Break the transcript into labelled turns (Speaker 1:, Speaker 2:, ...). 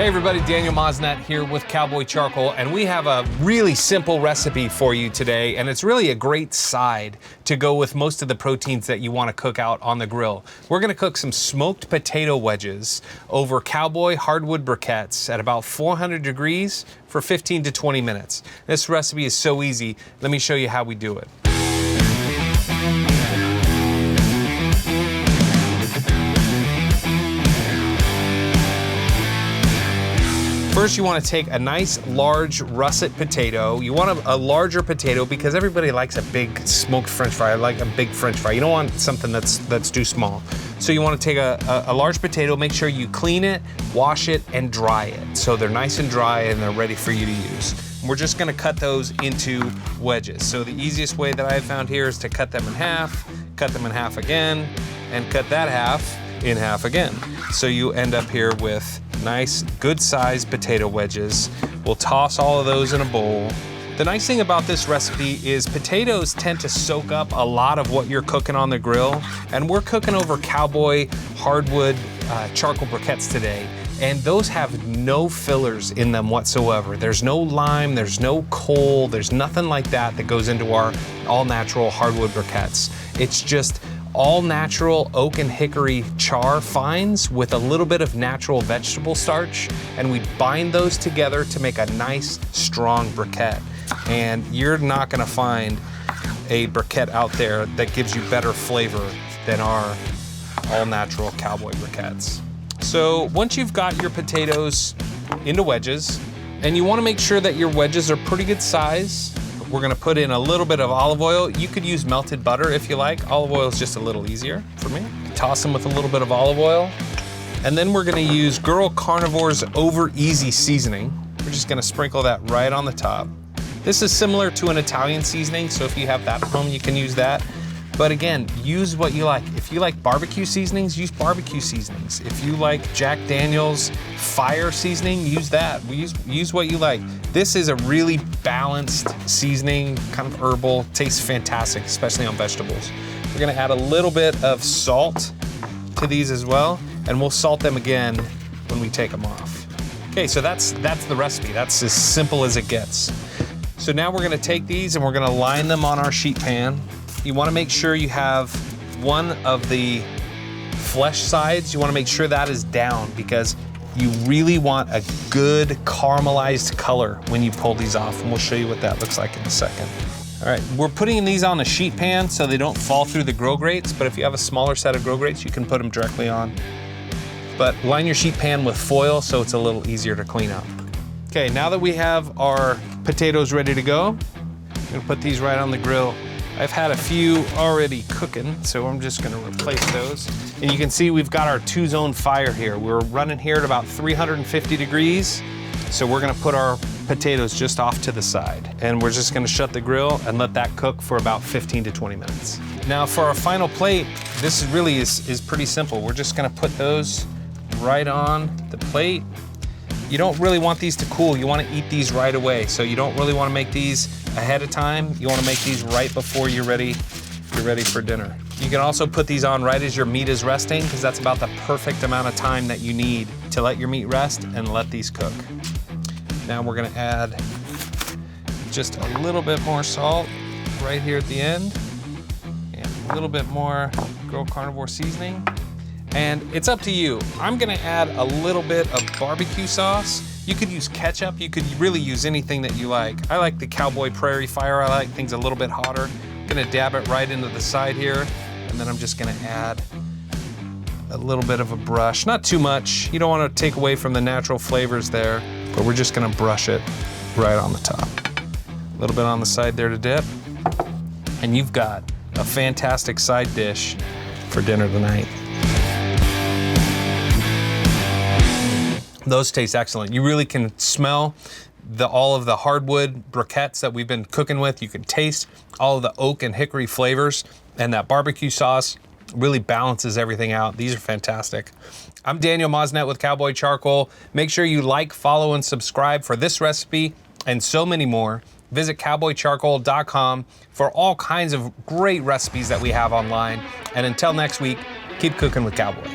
Speaker 1: Hey everybody, Daniel Mosnett here with Cowboy Charcoal, and we have a really simple recipe for you today, and it's really a great side to go with most of the proteins that you want to cook out on the grill. We're gonna cook some smoked potato wedges over Cowboy hardwood briquettes at about 400 degrees for 15 to 20 minutes. This recipe is so easy. Let me show you how we do it. First, you want to take a nice large russet potato. You want a larger potato because everybody likes a big smoked French fry. I like a big French fry. You don't want something that's too small. So you want to take a large potato, make sure you clean it, wash it, and dry it. So they're nice and dry and they're ready for you to use. We're just gonna cut those into wedges. So the easiest way that I have found here is to cut them in half again, and cut that half in half again. So you end up here with nice, good sized potato wedges. We'll toss all of those in a bowl. The nice thing about this recipe is potatoes tend to soak up a lot of what you're cooking on the grill, and we're cooking over Cowboy hardwood charcoal briquettes today, and those have no fillers in them whatsoever. There's no lime, there's no coal, there's nothing like that that goes into our all natural hardwood briquettes. It's just all natural oak and hickory char fines with a little bit of natural vegetable starch, and we bind those together to make a nice strong briquette. And you're not gonna find a briquette out there that gives you better flavor than our all natural Cowboy briquettes. So once you've got your potatoes into wedges, and you wanna make sure that your wedges are pretty good size, we're gonna put in a little bit of olive oil. You could use melted butter if you like. Olive oil is just a little easier for me. Toss them with a little bit of olive oil. And then we're gonna use GirlCarnivore's Over Easy seasoning. We're just gonna sprinkle that right on the top. This is similar to an Italian seasoning, so if you have that at home, you can use that. But again, use what you like. If you like barbecue seasonings, use barbecue seasonings. If you like Jack Daniel's fire seasoning, use that. Use what you like. This is a really balanced seasoning, kind of herbal, tastes fantastic, especially on vegetables. We're gonna add a little bit of salt to these as well, and we'll salt them again when we take them off. Okay, so that's the recipe. That's as simple as it gets. So now we're gonna take these and we're gonna line them on our sheet pan. You wanna make sure you have one of the flesh sides, you wanna make sure that is down because you really want a good caramelized color when you pull these off, and we'll show you what that looks like in a second. All right, we're putting these on a sheet pan so they don't fall through the grill grates, but if you have a smaller set of grill grates, you can put them directly on. But line your sheet pan with foil so it's a little easier to clean up. Okay, now that we have our potatoes ready to go, I'm gonna put these right on the grill. I've had a few already cooking, so I'm just gonna replace those. And you can see we've got our 2-zone fire here. We're running here at about 350 degrees. So we're gonna put our potatoes just off to the side. And we're just gonna shut the grill and let that cook for about 15 to 20 minutes. Now for our final plate, this is pretty simple. We're just gonna put those right on the plate. You don't really want these to cool. You wanna eat these right away. So you don't really wanna make these ahead of time. You wanna make these right before you're ready for dinner. You can also put these on right as your meat is resting because that's about the perfect amount of time that you need to let your meat rest and let these cook. Now we're gonna add just a little bit more salt right here at the end and a little bit more GirlCarnivore seasoning. And it's up to you. I'm gonna add a little bit of barbecue sauce. You could use ketchup, you could really use anything that you like. I like the Cowboy Prairie Fire, I like things a little bit hotter. I'm gonna dab it right into the side here, and then I'm just gonna add a little bit of a brush. Not too much, you don't wanna take away from the natural flavors there, but we're just gonna brush it right on the top. A little bit on the side there to dip, and you've got a fantastic side dish for dinner tonight. Those taste excellent. You really can smell all of the hardwood briquettes that we've been cooking with. You can taste all of the oak and hickory flavors, and that barbecue sauce really balances everything out. These are fantastic. I'm Daniel Mosnett with Cowboy Charcoal. Make sure you like, follow, and subscribe for this recipe and so many more. Visit cowboycharcoal.com for all kinds of great recipes that we have online. And until next week, keep cooking with Cowboy.